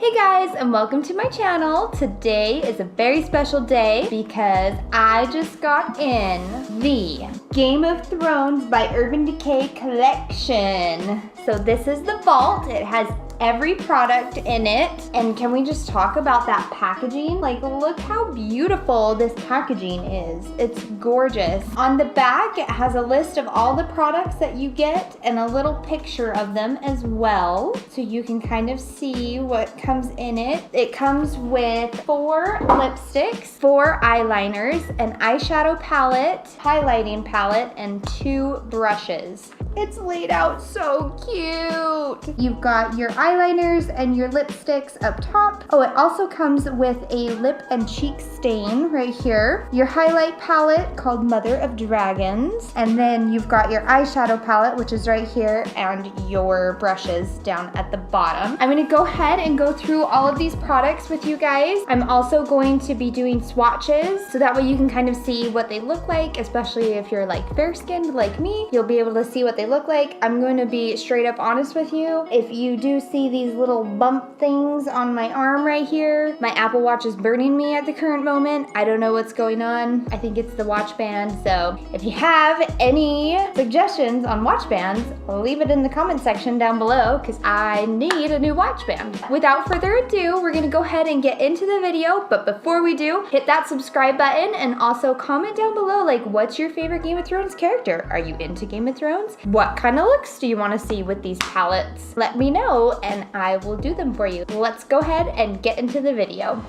Hey guys, and welcome to my channel. Today is a very special day because I just got in the Game of Thrones by Urban Decay collection. So this is the vault. It has every product in it. And can we just talk about that packaging? Like, look how beautiful this packaging is. It's gorgeous. On the back, it has a list of all the products that you get and a little picture of them as well. So you can kind of see what comes in it. It comes with 4 lipsticks, 4 eyeliners, an eyeshadow palette, highlighting palette, and 2 brushes. It's laid out so cute. You've got your eyeliners and your lipsticks up top. Oh, it also comes with a lip and cheek stain right here. Your highlight palette called Mother of Dragons. And then you've got your eyeshadow palette, which is right here, and your brushes down at the bottom. I'm gonna go ahead and go through all of these products with you guys. I'm also going to be doing swatches, so that way you can kind of see what they look like, especially if you're like fair-skinned like me. You'll be able to see what they look like. I'm going to be straight up honest with you. If you do see these little bump things on my arm right here, my Apple Watch is burning me at the current moment. I don't know what's going on. I think it's the watch band. So if you have any suggestions on watch bands, leave it in the comment section down below because I need a new watch band. Without further ado, we're gonna go ahead and get into the video. But before we do, hit that subscribe button and also comment down below, like, what's your favorite Game of Thrones character? Are you into Game of Thrones? What kind of looks do you want to see with these palettes? Let me know and I will do them for you. Let's go ahead and get into the video.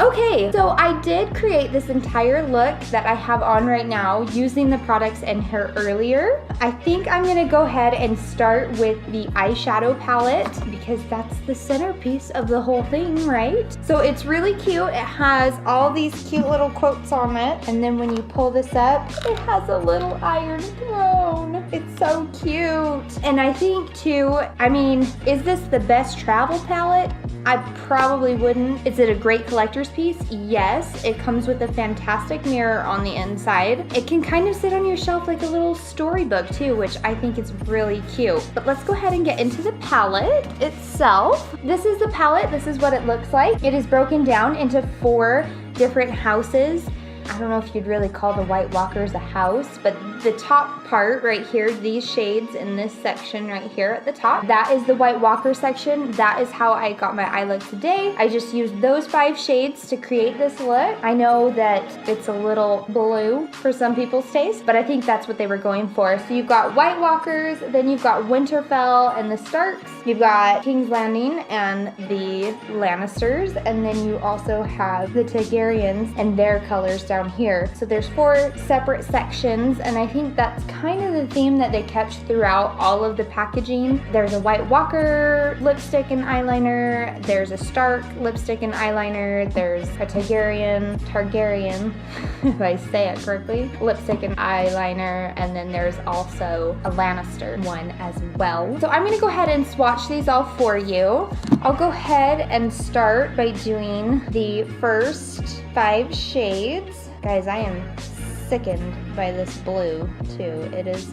Okay, so I did create this entire look that I have on right now using the products in here earlier. I think I'm gonna go ahead and start with the eyeshadow palette because that's the centerpiece of the whole thing, right? So it's really cute. It has all these cute little quotes on it. And then when you pull this up, it has a little iron throne. It's so cute. And I think too, I mean, is this the best travel palette? I probably wouldn't. Is it a great collector's piece? Yes. It comes with a fantastic mirror on the inside. It can kind of sit on your shelf like a little storybook too, which I think is really cute. But let's go ahead and get into the palette itself. This is the palette. This is what it looks like. It is broken down into 4 different houses. I don't know if you'd really call the White Walkers a house, but the top part right here, these shades in this section right here at the top, that is the White Walker section. That is how I got my eye look today. I just used those 5 shades to create this look. I know that it's a little blue for some people's taste, but I think that's what they were going for. So you've got White Walkers, then you've got Winterfell and the Starks, you've got King's Landing and the Lannisters, and then you also have the Targaryens and their colors down here. So there's 4 separate sections, and I think that's kind of the theme that they kept throughout all of the packaging. There's a White Walker lipstick and eyeliner, there's a Stark lipstick and eyeliner, there's a Targaryen, if I say it correctly, lipstick and eyeliner, and then there's also a Lannister one as well. So I'm gonna go ahead and swatch these all for you. I'll go ahead and start by doing the first 5 shades. Guys, I am sickened by this blue too. It is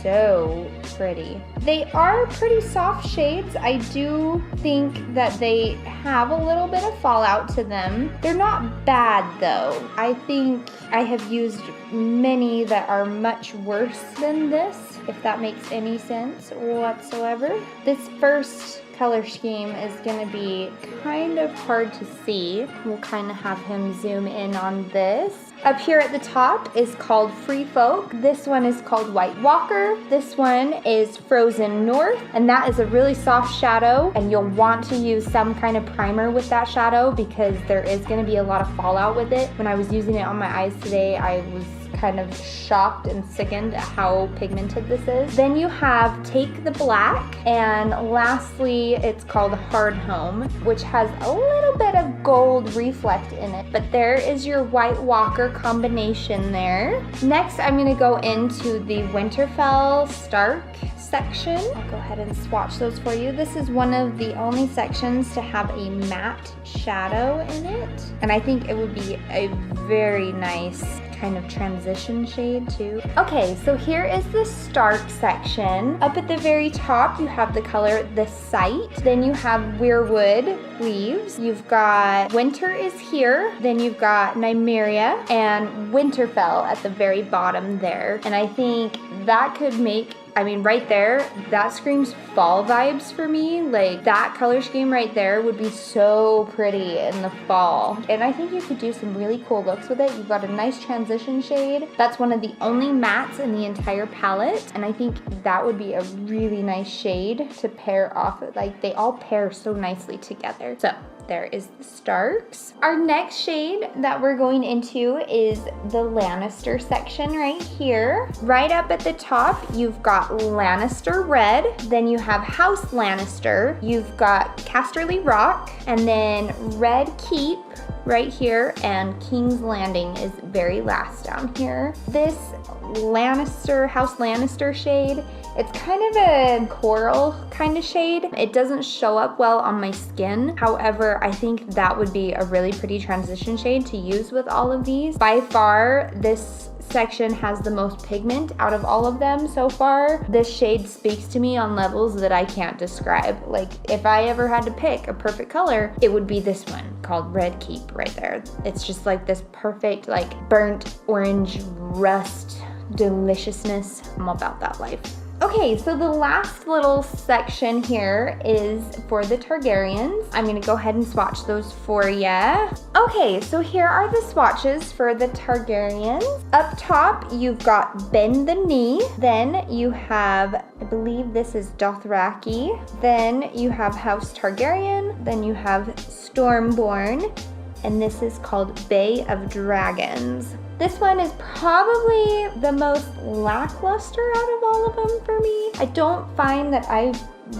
so pretty. They are pretty soft shades. I do think that they have a little bit of fallout to them. They're not bad though. I think I have used many that are much worse than this, if that makes any sense whatsoever. This first color scheme is going to be kind of hard to see. We'll kind of have him zoom in on this. Up here at the top is called Free Folk. This one is called White Walker. This one is Frozen North, and that is a really soft shadow, and you'll want to use some kind of primer with that shadow because there is going to be a lot of fallout with it. When I was using it on my eyes today, I was kind of shocked and sickened at how pigmented this is. Then you have Take the Black, and lastly it's called Hard Home, which has a little bit of gold reflect in it. But there is your White Walker combination there. Next I'm going to go into the Winterfell Stark section. I'll go ahead and swatch those for you. This is one of the only sections to have a matte shadow in it, and I think it would be a very nice kind of transition shade too. Okay, so here is the start section. Up at the very top, you have the color The Sight. Then you have Weirwood Leaves. You've got Winter is Here. Then you've got Nymeria and Winterfell at the very bottom there. And I think that could make, I mean, right there, that screams fall vibes for me. Like, that color scheme right there would be so pretty in the fall. And I think you could do some really cool looks with it. You've got a nice transition shade. That's one of the only mattes in the entire palette. And I think that would be a really nice shade to pair off. Like, they all pair so nicely together. So there is the Starks. Our next shade that we're going into is the Lannister section right here. Right up at the top, you've got Lannister Red, then you have House Lannister, you've got Casterly Rock, and then Red Keep right here, and King's Landing is very last down here. This Lannister, House Lannister shade, it's kind of a coral kind of shade. It doesn't show up well on my skin. However, I think that would be a really pretty transition shade to use with all of these. By far, this section has the most pigment out of all of them so far. This shade speaks to me on levels that I can't describe. Like, if I ever had to pick a perfect color, it would be this one called Red Keep right there. It's just like this perfect, like, burnt orange rust deliciousness. I'm about that life. Okay, so the last little section here is for the Targaryens. I'm gonna go ahead and swatch those for ya. Okay, so here are the swatches for the Targaryens. Up top, you've got Bend the Knee. Then you have, I believe this is Dothraki. Then you have House Targaryen. Then you have Stormborn. And this is called Bay of Dragons. This one is probably the most lackluster out of all of them for me. I don't find that I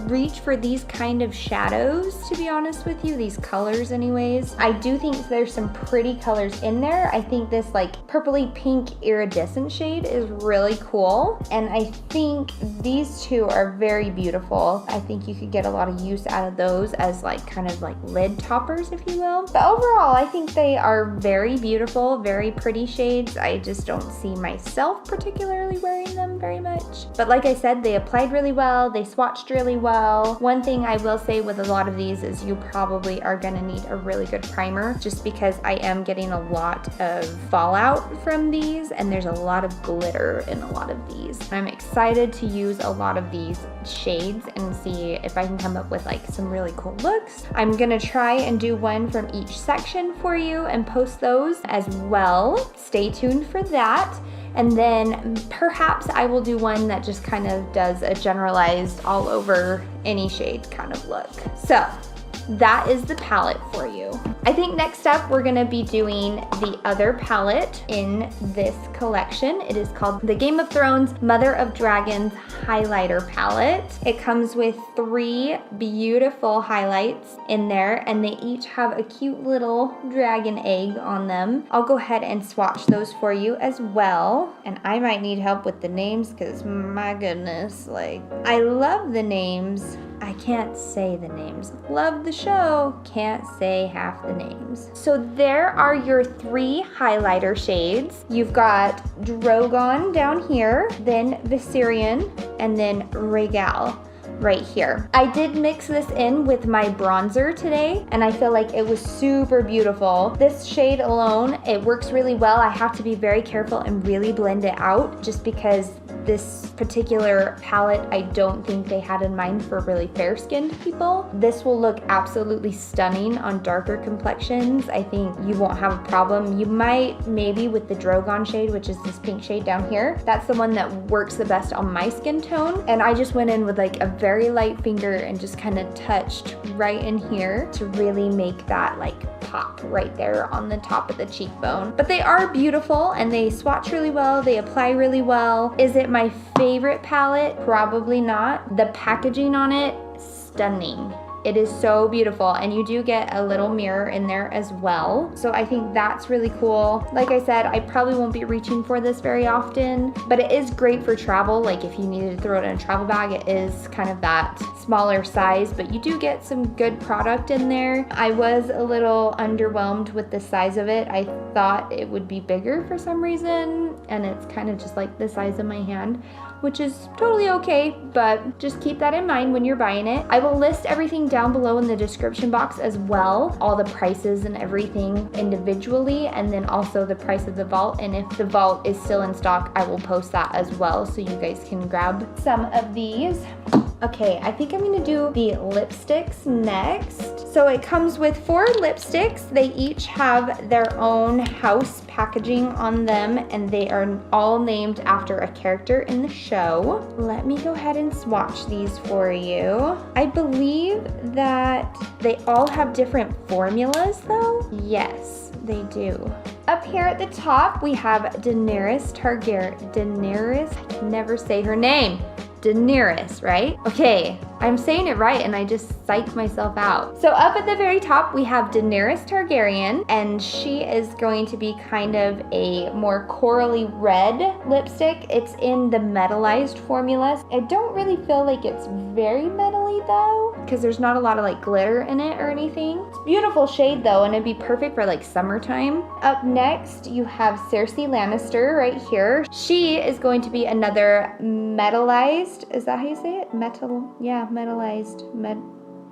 reach for these kind of shadows, to be honest with you, these colors anyways. I do think there's some pretty colors in there. I think this like purpley pink iridescent shade is really cool. And I think these two are very beautiful. I think you could get a lot of use out of those as like kind of like lid toppers, if you will. But overall, I think they are very beautiful, very pretty shades. I just don't see myself particularly wearing them very much. But like I said, they applied really well. They swatched really well. One thing I will say with a lot of these is you probably are gonna need a really good primer, just because I am getting a lot of fallout from these and there's a lot of glitter in a lot of these. I'm excited to use a lot of these shades and see if I can come up with like some really cool looks. I'm gonna try and do one from each section for you and post those as well. Stay tuned for that. And then perhaps I will do one that just kind of does a generalized all over any shade kind of look. So that is the palette for you. I think next up we're gonna be doing the other palette in this collection. It is called the Game of Thrones Mother of Dragons Highlighter Palette. It comes with 3 beautiful highlights in there, and they each have a cute little dragon egg on them. I'll go ahead and swatch those for you as well. And I might need help with the names because my goodness, like, I love the names. I can't say the names. Love the show, can't say half the names. So there are your 3 highlighter shades. You've got Drogon down here, then Viserion, and then Rhaegal right here. I did mix this in with my bronzer today, and I feel like it was super beautiful. This shade alone, it works really well. I have to be very careful and really blend it out, just because this particular palette, I don't think they had in mind for really fair-skinned people. This will look absolutely stunning on darker complexions. I think you won't have a problem. You might maybe with the Drogon shade, which is this pink shade down here. That's the one that works the best on my skin tone. And I just went in with like a very light finger and just kind of touched right in here to really make that like pop right there on the top of the cheekbone. But they are beautiful and they swatch really well. They apply really well. Is it my favorite palette? Probably not. The packaging on it, stunning. It is so beautiful, and you do get a little mirror in there as well. So I think that's really cool. Like I said, I probably won't be reaching for this very often, but it is great for travel. Like if you needed to throw it in a travel bag, it is kind of that smaller size, but you do get some good product in there. I was a little underwhelmed with the size of it. I thought it would be bigger for some reason, and it's kind of just like the size of my hand, which is totally okay, but just keep that in mind when you're buying it. I will list everything down below in the description box as well, all the prices and everything individually, and then also the price of the vault. And if the vault is still in stock, I will post that as well so you guys can grab some of these. Okay, I think I'm gonna do the lipsticks next. So it comes with 4 lipsticks. They each have their own house packaging on them, and they are all named after a character in the show. Let me go ahead and swatch these for you. I believe that they all have different formulas though. Yes, they do. Up here at the top, we have Daenerys Targaryen. Daenerys, I can never say her name. Daenerys, right? Okay, I'm saying it right and I just psyched myself out. So up at the very top, we have Daenerys Targaryen, and she is going to be kind of a more corally red lipstick. It's in the metallized formula. I don't really feel like it's very metally though, because there's not a lot of like glitter in it or anything. It's a beautiful shade though, and it'd be perfect for like summertime. Up next, you have Cersei Lannister right here. She is going to be another metallized, is that how you say it? Metal, yeah, metallized,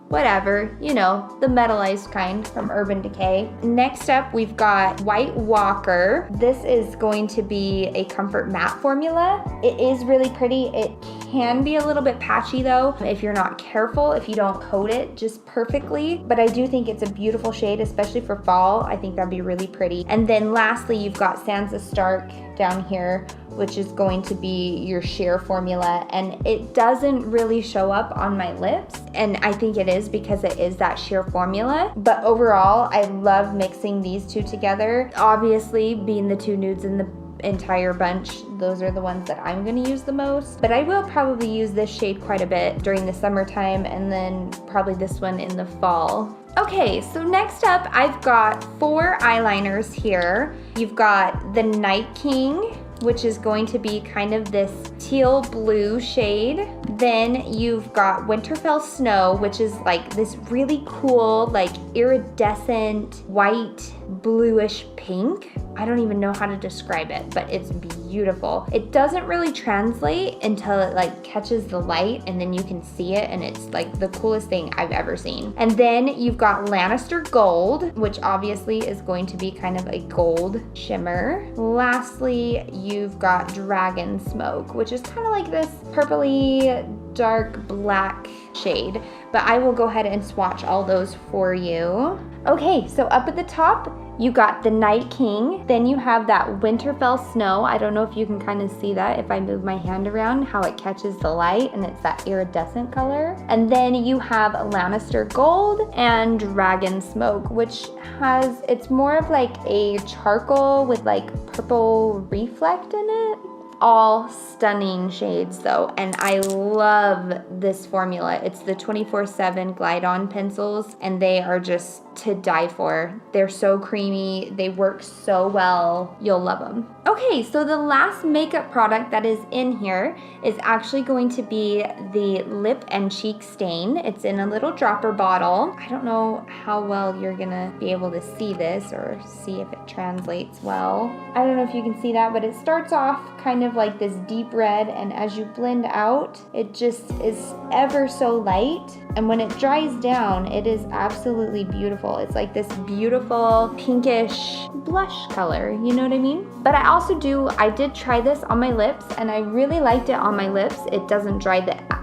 whatever, you know, the metallized kind from Urban Decay. Next up, we've got White Walker. This is going to be a comfort matte formula. It is really pretty. It can be a little bit patchy though, if you're not careful, if you don't coat it just perfectly. But I do think it's a beautiful shade, especially for fall. I think that'd be really pretty. And then lastly, you've got Sansa Stark down here, which is going to be your sheer formula, and it doesn't really show up on my lips, and I think it is because it is that sheer formula. But overall, I love mixing these two together. Obviously, being the 2 nudes in the entire bunch, those are the ones that I'm going to use the most, but I will probably use this shade quite a bit during the summertime, and then probably this one in the fall. Okay, so next up, I've got 4 eyeliners here. You've got the Night King, which is going to be kind of this teal blue shade. Then you've got Winterfell Snow, which is like this really cool, like iridescent white bluish pink. I don't even know how to describe it, but it's beautiful. It doesn't really translate until it like catches the light, and then you can see it, and it's like the coolest thing I've ever seen. And then you've got Lannister Gold, which obviously is going to be kind of a gold shimmer. Lastly, you've got Dragon Smoke, which is kind of like this purpley dark black shade, but I will go ahead and swatch all those for you. Okay, so up at the top, you got the Night King. Then you have that Winterfell Snow. I don't know if you can kind of see that if I move my hand around, how it catches the light, and it's that iridescent color. And then you have Lannister Gold and Dragon Smoke, which has, it's more of like a charcoal with like purple reflect in it. All stunning shades though, and I love this formula. It's the 24/7 Glide On pencils, and they are just to die for. They're so creamy, they work so well, you'll love them. Okay, so the last makeup product that is in here is actually going to be the Lip and Cheek Stain. It's in a little dropper bottle. I don't know how well you're gonna be able to see this or see if it translates well. I don't know if you can see that, but it starts off kind of like this deep red, and as you blend out, it just is ever so light. And when it dries down, it is absolutely beautiful. It's like this beautiful pinkish blush color, you know what I mean? But I did try this on my lips, and I really liked it on my lips. It doesn't dry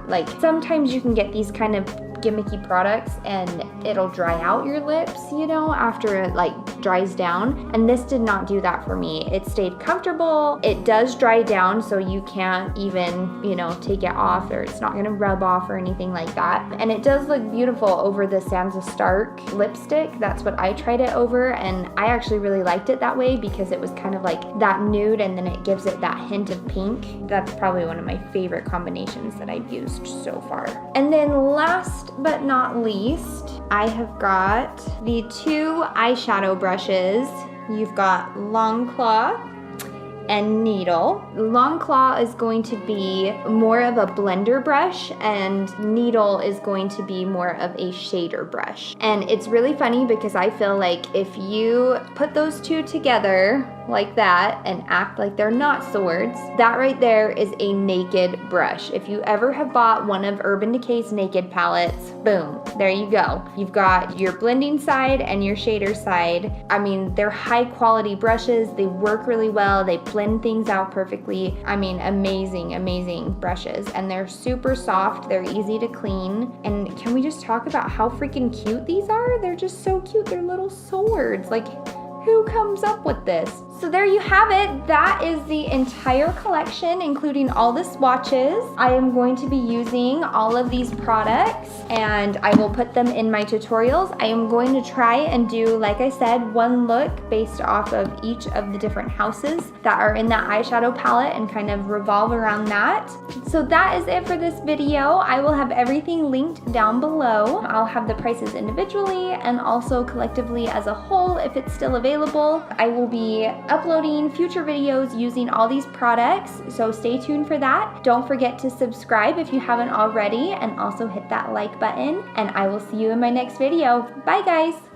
like sometimes you can get these kind of gimmicky products and it'll dry out your lips, you know, after it like dries down, and this did not do that for me. It stayed comfortable. It does dry down, so you can't even, you know, take it off, or it's not gonna rub off or anything like that. And it does look beautiful over the Sansa Stark lipstick. That's what I tried it over, and I actually really liked it that way because it was kind of like that nude, and then it gives it that hint of pink. That's probably one of my favorite combinations that I've used so far. And then last but not least, I have got the 2 eyeshadow brushes. You've got Long Claw and Needle. Long Claw is going to be more of a blender brush, and Needle is going to be more of a shader brush. And it's really funny because I feel like if you put those two together like that and act like they're not swords, that right there is a naked brush. If you ever have bought one of Urban Decay's naked palettes, boom, there you go. You've got your blending side and your shader side. I mean, they're high quality brushes. They work really well. They blend things out perfectly. I mean, amazing, amazing brushes. And they're super soft. They're easy to clean. And can we just talk about how freaking cute these are? They're just so cute. They're little swords. Like, who comes up with this? So there you have it. That is the entire collection, including all the swatches. I am going to be using all of these products and I will put them in my tutorials. I am going to try and do, like I said, one look based off of each of the different houses that are in that eyeshadow palette and kind of revolve around that. So that is it for this video. I will have everything linked down below. I'll have the prices individually and also collectively as a whole if it's still available. I will be uploading future videos using all these products, so stay tuned for that. Don't forget to subscribe if you haven't already, and also hit that like button, and I will see you in my next video. Bye guys!